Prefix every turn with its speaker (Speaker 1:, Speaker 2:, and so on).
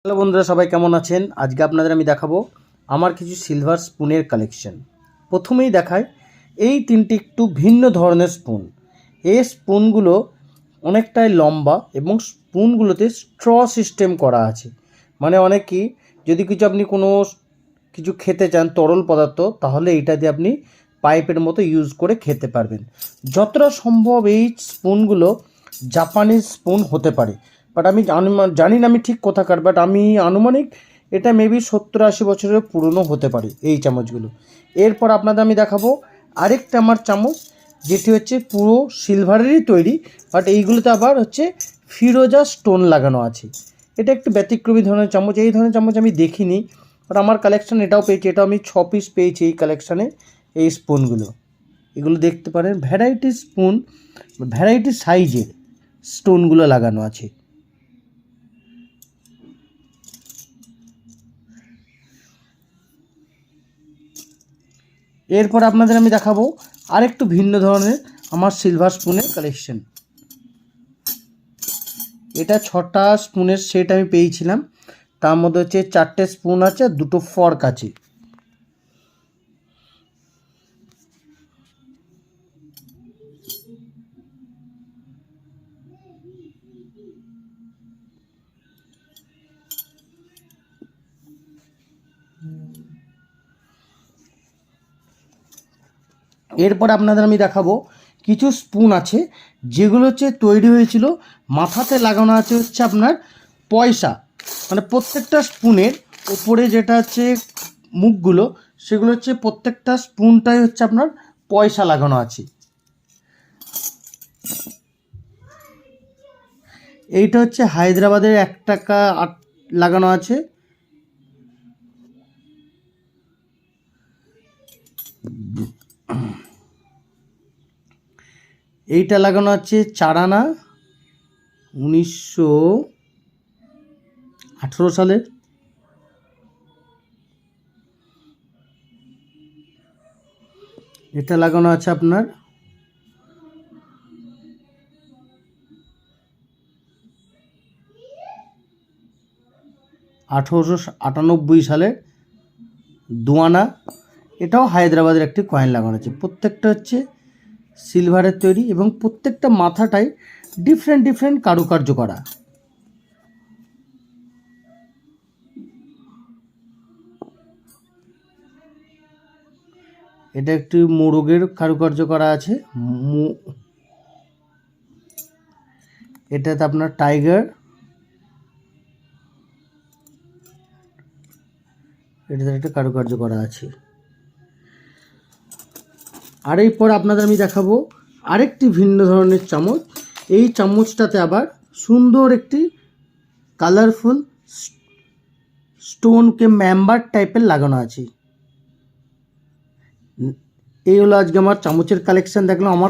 Speaker 1: Hello বন্ধুরা, সবাই কেমন আছেন? আজকে আপনাদের আমি দেখাবো আমার কিছু সিলভার স্পুনের কালেকশন। প্রথমেই দেখায় এই তিনটি একটু ভিন্ন ধরনের স্পুন। এই স্পুনগুলো অনেকটাই লম্বা এবং স্পুনগুলোতে স্ট্র সিস্টেম করা আছে। মানে অনেকেই যদি আপনি কোনো কিছু খেতে চান তরল পদার্থ, তাহলে এইটা দিয়ে আপনি পাইপের মতো ইউজ করে খেতে পারবেন। যতটা সম্ভব এই স্পুনগুলো জাপানিজ স্পুন হতে পারে, বাট আমি জানি না আমি ঠিক কোথাকার, বাট আমি আনুমানিক এটা মেবি 70-80 বছরের পুরনো হতে পারে এই চামচগুলো। এরপর আপনাদের আমি দেখাবো আরেকটা আমার চামচ, যেটি হচ্ছে পুরো সিলভারেরই তৈরি, বাট এইগুলোতে আবার হচ্ছে ফিরোজা স্টোন লাগানো আছে। এটা একটু ব্যতিক্রমী ধরনের চামচ। এই ধরনের চামচ আমি দেখিনি, বাট আমার কালেকশান এটাও পেয়েছি। এটাও আমি 6 পিস পেয়েছি এই কালেকশানে। এই স্পুনগুলো এগুলো দেখতে পারেন, ভ্যারাইটি স্পুন, ভ্যারাইটি সাইজের স্টোনগুলো লাগানো আছে। এরপর আপনাদের আমি দেখাবো আরেকটু ভিন্ন ধরনের আমার সিলভার স্পুনের কালেকশন। এটা 6টা স্পুনের সেট আমি পেয়েছিলাম। তার মধ্যে হচ্ছে 4টে স্পুন আছে, 2টো ফর্ক আছে। এরপর আপনাদের আমি দেখাবো কিছু স্পুন আছে যেগুলো হচ্ছে তৈরি হয়েছিল, মাথাতে লাগানো আছে হচ্ছে আপনার পয়সা। মানে প্রত্যেকটা স্পুনের ওপরে যেটা হচ্ছে মুখগুলো, সেগুলো হচ্ছে প্রত্যেকটা স্পুনটাই হচ্ছে আপনার পয়সা লাগানো আছে। এইটা হচ্ছে হায়দ্রাবাদের 1 টাকা লাগানো আছে। এইটা লাগানো আছে 4 আনা, 1918 সালের। এটা লাগানো আছে আপনার 1898 সালের, 2 আনা। এটাও হায়দ্রাবাদের একটি কয়েন লাগানো আছে। প্রত্যেকটা হচ্ছে সিলভারের তৈরি এবং প্রত্যেকটা মাথাটাই ডিফারেন্ট কারুকার্য করা। এটা একটি মোরগের কারুকার্য করা আছে। এটাতে আপনার টাইগার, এটাতে একটা কারুকার্য করা আছে। আর এরপর আপনাদের আমি দেখাবো আরেকটি ভিন্ন ধরনের চামচ। এই চামচটাতে আবার সুন্দর একটি কালারফুল স্টোনকে মেম্বার টাইপের লাগানো আছে। এই হলো আজকে আমার চামচের কালেকশন। দেখলাম আমার